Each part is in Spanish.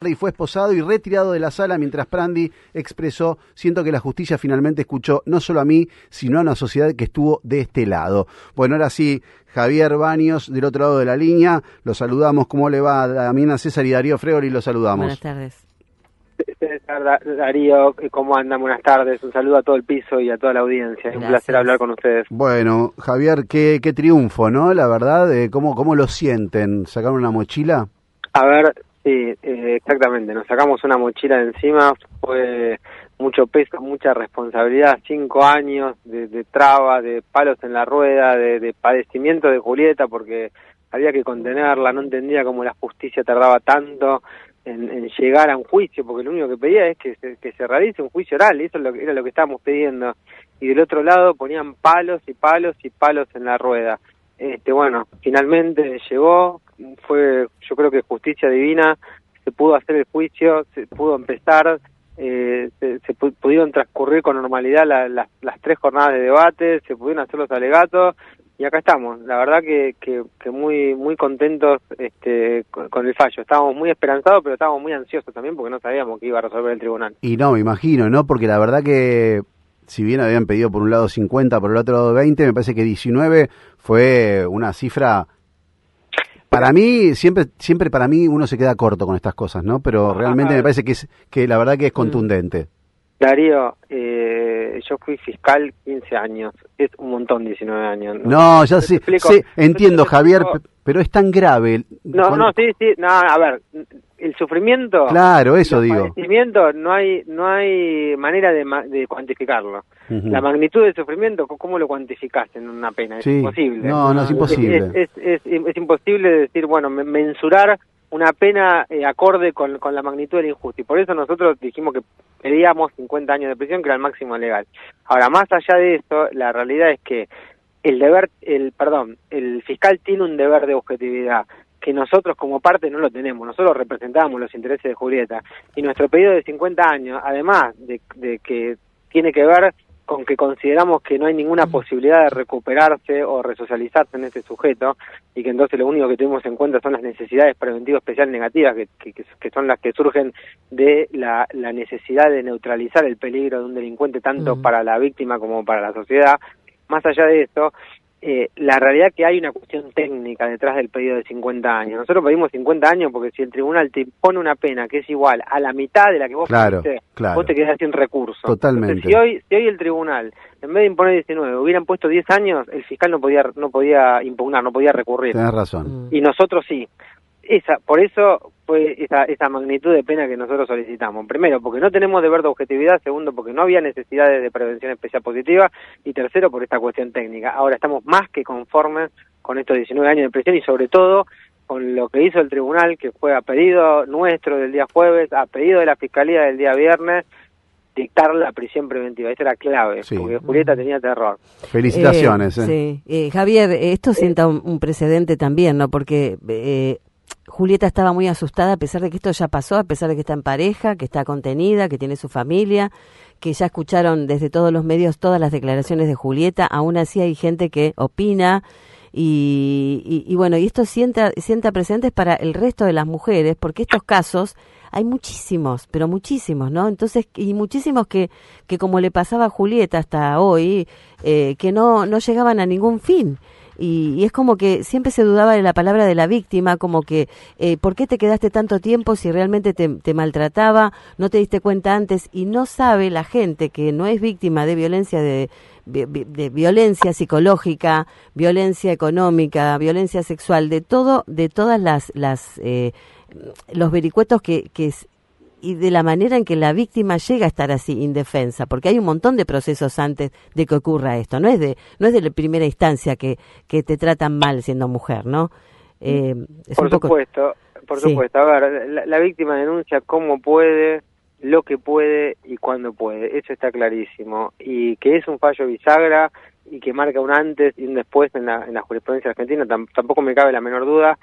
Y fue esposado y retirado de la sala mientras Prandi expresó: siento que la justicia finalmente escuchó no solo a mí, sino a una sociedad que estuvo de este lado. Bueno, ahora sí, Javier Baños, del otro lado de la línea, lo saludamos. ¿Cómo le va? Damiana César y Darío Fregoli, lo saludamos. Buenas tardes. César, Darío, ¿cómo andan? Buenas tardes, un saludo a todo el piso y a toda la audiencia. Es un placer hablar con ustedes. Bueno, Javier, qué triunfo, ¿no? La verdad, ¿cómo lo sienten? ¿Sacaron una mochila? A ver, sí, exactamente, nos sacamos una mochila de encima, fue mucho peso, mucha responsabilidad, 5 años de trabas, de palos en la rueda, de padecimiento de Julieta, porque había que contenerla, no entendía cómo la justicia tardaba tanto en llegar a un juicio, porque lo único que pedía es que se realice un juicio oral, y eso era lo que estábamos pidiendo, y del otro lado ponían palos y palos y palos en la rueda. Bueno, finalmente llegó, yo creo que justicia divina, se pudo hacer el juicio, se pudo empezar, pudieron transcurrir con normalidad las 3 jornadas de debate, se pudieron hacer los alegatos, y acá estamos. La verdad que muy contentos con el fallo. Estábamos muy esperanzados, pero estábamos muy ansiosos también porque no sabíamos qué iba a resolver el tribunal. Y no, me imagino, ¿no? Porque la verdad que si bien habían pedido por un lado 50, por el otro lado 20, me parece que 19 fue una cifra. Para mí, siempre para mí uno se queda corto con estas cosas, ¿no? Pero realmente me parece que la verdad que es contundente. Darío, yo fui fiscal 15 años, es un montón 19 años. No, ya sí, entiendo, Javier, pero es tan grave. Sí, a ver, el sufrimiento, claro, eso digo. El padecimiento no hay manera de cuantificarlo. La magnitud del sufrimiento, ¿cómo lo cuantificás en una pena? Es imposible. No, es imposible. Es imposible decir, bueno, mensurar una pena acorde con la magnitud de la injusticia. Y por eso nosotros dijimos que pedíamos 50 años de prisión, que era el máximo legal. Ahora, más allá de eso, la realidad es que el fiscal tiene un deber de objetividad que nosotros como parte no lo tenemos. Nosotros representamos los intereses de Julieta, y nuestro pedido de 50 años, además de que tiene que ver con que consideramos que no hay ninguna posibilidad de recuperarse o resocializarse en este sujeto, y que entonces lo único que tenemos en cuenta son las necesidades preventivas especial negativas, que son las que surgen de la necesidad de neutralizar el peligro de un delincuente tanto para la víctima como para la sociedad. Más allá de eso, la realidad es que hay una cuestión técnica detrás del pedido de 50 años. Nosotros pedimos 50 años porque si el tribunal te impone una pena que es igual a la mitad de la que vos pediste, vos te quedás sin recurso. Totalmente. Entonces, si hoy el tribunal, en vez de imponer 19, hubieran puesto 10 años, el fiscal no podía impugnar, no podía recurrir. Tenés razón. Y nosotros sí. Por eso fue esa magnitud de pena que nosotros solicitamos. Primero, porque no tenemos deber de objetividad. Segundo, porque no había necesidades de prevención especial positiva. Y tercero, por esta cuestión técnica. Ahora estamos más que conformes con estos 19 años de prisión, y sobre todo con lo que hizo el tribunal, que fue a pedido nuestro del día jueves, a pedido de la Fiscalía del día viernes, dictar la prisión preventiva. Esa era clave, porque Julieta tenía terror. Felicitaciones. Sí, Javier, esto sienta un precedente también, ¿no? Porque Julieta estaba muy asustada, a pesar de que esto ya pasó, a pesar de que está en pareja, que está contenida, que tiene su familia, que ya escucharon desde todos los medios todas las declaraciones de Julieta. Aún así hay gente que opina, y bueno, y esto sienta precedentes para el resto de las mujeres, porque estos casos hay muchísimos, pero muchísimos, ¿no? Entonces, y muchísimos que como le pasaba a Julieta hasta hoy, que no llegaban a ningún fin. Y es como que siempre se dudaba de la palabra de la víctima, como que ¿por qué te quedaste tanto tiempo si realmente te maltrataba? ¿No te diste cuenta antes? Y no sabe la gente que no es víctima de violencia, de violencia psicológica, violencia económica, violencia sexual, de todas los vericuetos y de la manera en que la víctima llega a estar así indefensa, porque hay un montón de procesos antes de que ocurra esto. No es de la primera instancia que te tratan mal siendo mujer, ¿no? Por supuesto. A ver, la víctima denuncia cómo puede, lo que puede y cuándo puede. Eso está clarísimo. Y que es un fallo bisagra y que marca un antes y un después en la jurisprudencia argentina, tampoco me cabe la menor duda,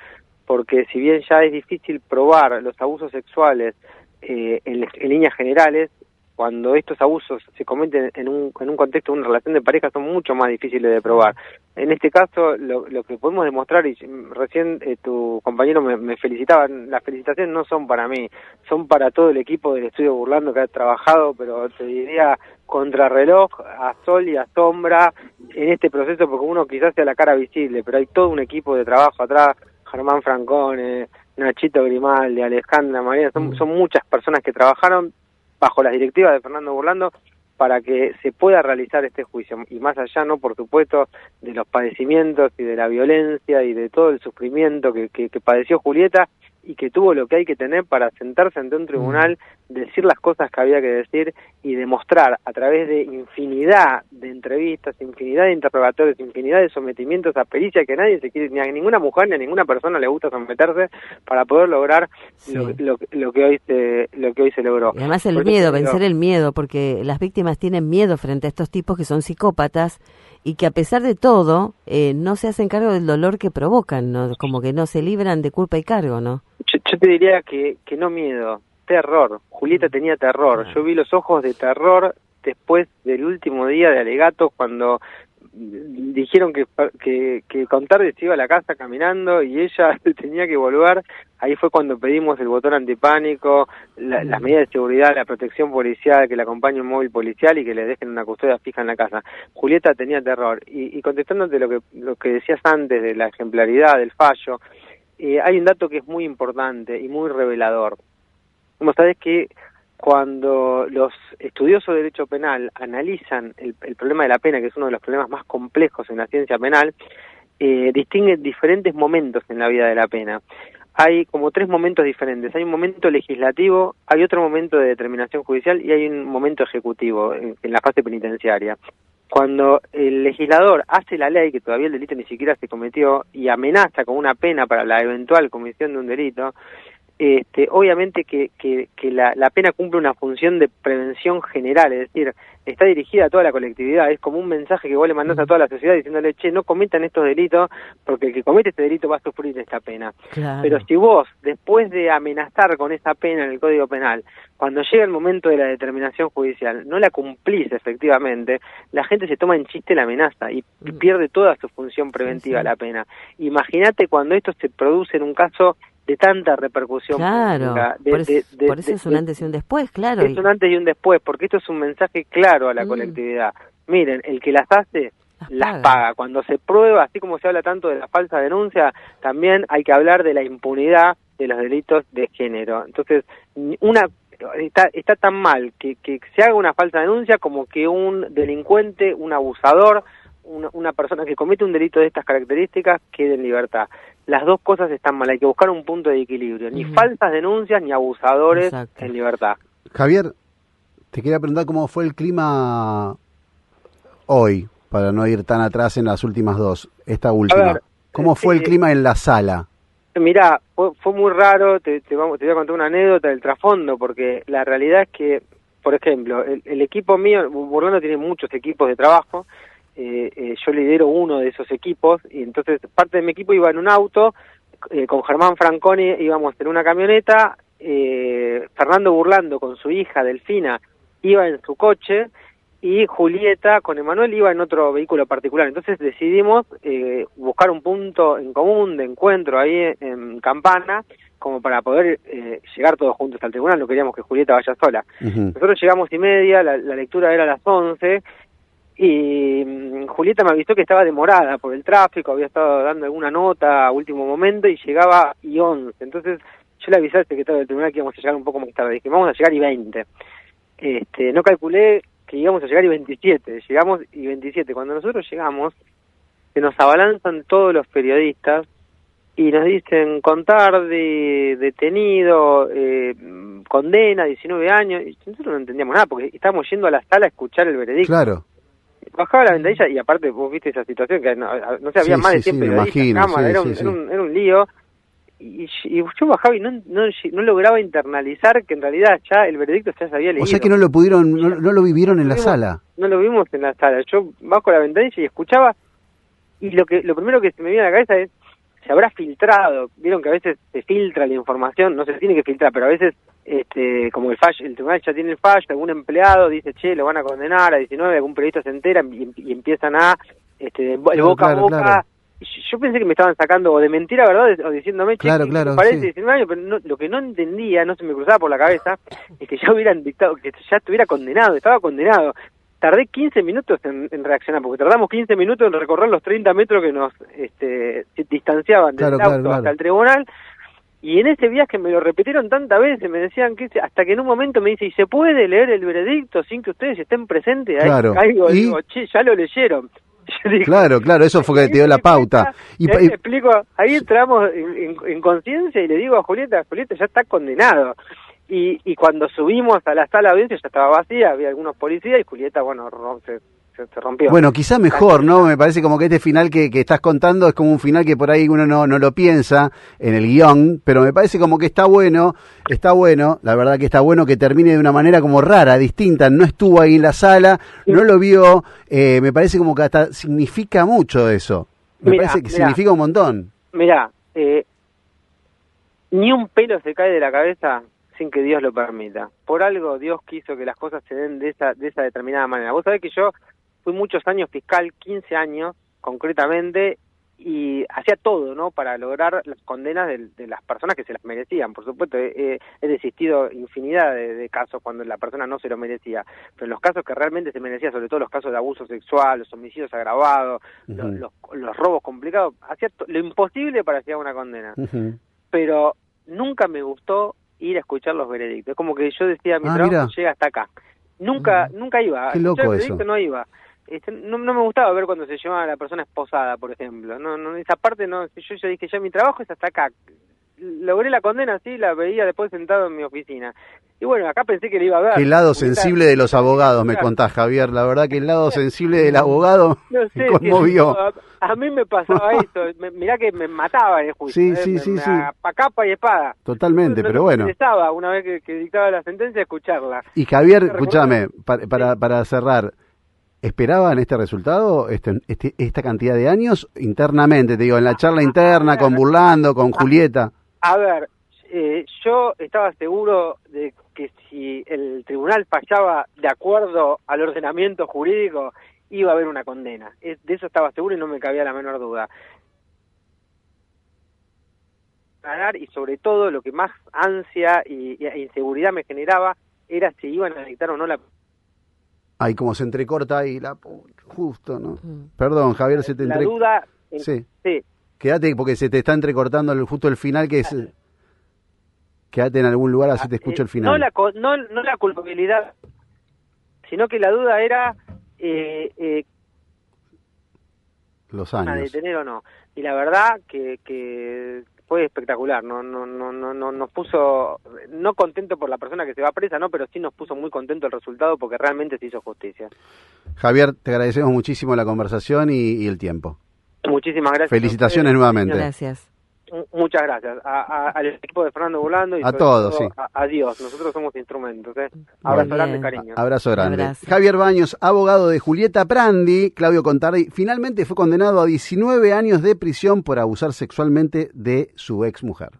porque si bien ya es difícil probar los abusos sexuales en líneas generales, cuando estos abusos se cometen en un contexto de una relación de pareja son mucho más difíciles de probar. En este caso, lo que podemos demostrar, y recién tu compañero me felicitaba, las felicitaciones no son para mí, son para todo el equipo del Estudio Burlando que ha trabajado, pero te diría contrarreloj, a sol y a sombra en este proceso, porque uno quizás sea la cara visible, pero hay todo un equipo de trabajo atrás, Germán Francone, Nachito Grimaldi, Alejandra María, son muchas personas que trabajaron bajo las directivas de Fernando Burlando para que se pueda realizar este juicio, y más allá, no, por supuesto, de los padecimientos y de la violencia y de todo el sufrimiento que padeció Julieta, y que tuvo lo que hay que tener para sentarse ante un tribunal, decir las cosas que había que decir y demostrar a través de infinidad de entrevistas, infinidad de interrogatorios, infinidad de sometimientos a pericia que nadie se quiere, ni a ninguna mujer ni a ninguna persona le gusta someterse para poder lograr lo que hoy se logró. Y además el miedo, vencer el miedo, porque las víctimas tienen miedo frente a estos tipos que son psicópatas y que a pesar de todo no se hacen cargo del dolor que provocan, ¿no? Como que no se libran de culpa y cargo, ¿no? Yo te diría que no miedo, terror. Julieta tenía terror. Yo vi los ojos de terror después del último día de alegatos, cuando dijeron que con tarde se iba a la casa caminando y ella tenía que volver. Ahí fue cuando pedimos el botón antipánico, las medidas de seguridad, la protección policial, que le acompañe un móvil policial y que le dejen una custodia fija en la casa. Julieta tenía terror. Y contestándote lo que decías antes de la ejemplaridad del fallo, hay un dato que es muy importante y muy revelador. Como sabés que cuando los estudiosos de derecho penal analizan el problema de la pena, que es uno de los problemas más complejos en la ciencia penal, distinguen diferentes momentos en la vida de la pena. Hay como 3 momentos diferentes. Hay un momento legislativo, hay otro momento de determinación judicial y hay un momento ejecutivo en la fase penitenciaria. Cuando el legislador hace la ley, que todavía el delito ni siquiera se cometió, y amenaza con una pena para la eventual comisión de un delito, obviamente que la pena cumple una función de prevención general, es decir, está dirigida a toda la colectividad, es como un mensaje que vos le mandás a toda la sociedad diciéndole, che, no cometan estos delitos, porque el que comete este delito va a sufrir esta pena. Claro. Pero si vos, después de amenazar con esa pena en el Código Penal, cuando llega el momento de la determinación judicial, no la cumplís efectivamente, la gente se toma en chiste la amenaza y pierde toda su función preventiva, la pena. Imagínate cuando esto se produce en un caso de tanta repercusión. Claro, por eso es un antes y un después, claro. Es un antes y un después, porque esto es un mensaje claro a la colectividad. Miren, el que las hace, las paga. Cuando se prueba, así como se habla tanto de la falsa denuncia, también hay que hablar de la impunidad de los delitos de género. Entonces, está tan mal que se haga una falsa denuncia como que un delincuente, un abusador, una persona que comete un delito de estas características quede en libertad. Las dos cosas están mal, hay que buscar un punto de equilibrio, ni falsas denuncias ni abusadores en libertad. Javier, te quería preguntar cómo fue el clima hoy, para no ir tan atrás en las últimas dos, esta última. Ver, ¿cómo fue el clima en la sala? Mirá, fue muy raro, te voy a contar una anécdota del trasfondo, porque la realidad es que, por ejemplo, el equipo mío, Burlando tiene muchos equipos de trabajo, yo lidero uno de esos equipos, y entonces parte de mi equipo iba en un auto, con Germán Franconi íbamos en una camioneta, Fernando Burlando con su hija Delfina iba en su coche, y Julieta con Emanuel iba en otro vehículo particular. Entonces decidimos buscar un punto en común de encuentro ahí en Campana, como para poder llegar todos juntos al tribunal. No queríamos que Julieta vaya sola. Nosotros llegamos 10:30, la lectura era a las 11, y Julieta me avisó que estaba demorada por el tráfico, había estado dando alguna nota a último momento y llegaba y 11. Entonces yo le avisé al secretario del tribunal que íbamos a llegar un poco más tarde. Dije, vamos a llegar y 20. No calculé que íbamos a llegar y 27. Llegamos y 27. Cuando nosotros llegamos, se nos abalanzan todos los periodistas y nos dicen, Contardi, detenido, condena, 19 años. Y nosotros no entendíamos nada porque estábamos yendo a la sala a escuchar el veredicto. Claro. Bajaba la ventanilla y aparte vos viste esa situación que no sé, había más de 100 periodistas en cámara, era un lío. Y yo bajaba y no lograba internalizar que en realidad ya el veredicto ya se había leído. O sea que no lo pudieron, no lo vivieron en la sala. No lo vimos en la sala. Yo bajo la ventanilla y escuchaba, y lo primero que se me viene a la cabeza es, se habrá filtrado. Vieron que a veces se filtra la información, no se tiene que filtrar, pero a veces como el tribunal ya tiene el fallo, algún empleado dice, che, lo van a condenar a 19, algún periodista se entera y empiezan a el boca a boca. Claro. Yo pensé que me estaban sacando o de mentira, ¿verdad? O diciéndome, che, parece 19 años, pero no, lo que no entendía, no se me cruzaba por la cabeza, es que ya hubieran dictado, que ya estuviera condenado, estaba condenado. Tardé 15 minutos en reaccionar, porque tardamos 15 minutos en recorrer los 30 metros que nos distanciaban del auto hasta el tribunal, y en ese viaje me lo repitieron tantas veces, me decían que hasta que en un momento me dice, ¿y se puede leer el veredicto sin que ustedes estén presentes? Ahí caigo, digo, che, ya lo leyeron. Digo, claro, eso fue que te dio la pauta. Y explico, ahí entramos en conciencia y le digo a Julieta, ya está condenado. Y cuando subimos a la sala de audiencia ya estaba vacía, había algunos policías y Julieta, bueno, se rompió. Bueno, quizá mejor, ¿no? Me parece como que este final que estás contando es como un final que por ahí uno no lo piensa en el guión, pero me parece como que está bueno, la verdad que está bueno que termine de una manera como rara, distinta, no estuvo ahí en la sala, no lo vio, me parece como que hasta significa mucho eso, parece que significa un montón. Mirá, ni un pelo se cae de la cabeza sin que Dios lo permita. Por algo Dios quiso que las cosas se den de esa determinada manera. Vos sabés que yo fui muchos años fiscal, 15 años concretamente, y hacía todo, ¿no?, para lograr las condenas de las personas que se las merecían. Por supuesto, he desistido infinidad de casos cuando la persona no se lo merecía, pero en los casos que realmente se merecía, sobre todo los casos de abuso sexual, los homicidios agravados, los robos complicados, hacía lo imposible para llegar a una condena. Pero nunca me gustó ir a escuchar los veredictos. Es como que yo decía, mi trabajo llega hasta acá. Nunca iba. Qué loco el veredicto no iba. No me gustaba ver cuando se llevaba a la persona esposada, por ejemplo. No, esa parte no. Yo dije, ya mi trabajo es hasta acá. Logré la condena, sí, la veía después sentado en mi oficina. Y bueno, acá pensé que le iba a ver. Qué lado sensible de los abogados, me contás, Javier. La verdad que el lado sensible del abogado me conmovió. A mí me pasaba eso. Mirá que me mataba en el juicio. Sí. A capa y espada. Totalmente, pero bueno. Me interesaba, una vez que dictaba la sentencia, escucharla. Y Javier, escúchame, para cerrar, ¿esperaban este resultado, esta cantidad de años internamente? Te digo, en la charla interna, con Burlando, con Julieta. A ver, yo estaba seguro de que si el tribunal fallaba de acuerdo al ordenamiento jurídico, iba a haber una condena. De eso estaba seguro y no me cabía la menor duda. Y sobre todo lo que más ansia e inseguridad me generaba era si iban a dictar o no la... Ay, como se entrecorta ahí, justo, ¿no? Perdón, Javier, se te entrecorta. La duda... Sí. Quédate porque se te está entrecortando justo el final, que es... Quédate en algún lugar, así te escucho el final. No la culpabilidad, sino que la duda era... los años. ¿A detener o no? Y la verdad que fue espectacular. Nos puso, no contento por la persona que se va presa, no, pero sí nos puso muy contento el resultado porque realmente se hizo justicia. Javier, te agradecemos muchísimo la conversación y el tiempo. Muchísimas gracias. Felicitaciones nuevamente. Gracias. Muchas gracias al equipo de Fernando Burlando y a todos, sí. A Dios. Nosotros somos instrumentos. Abrazo grande, cariño. Abrazo grande. Javier Baños, abogado de Julieta Prandi, Claudio Contardi, finalmente fue condenado a 19 años de prisión por abusar sexualmente de su exmujer.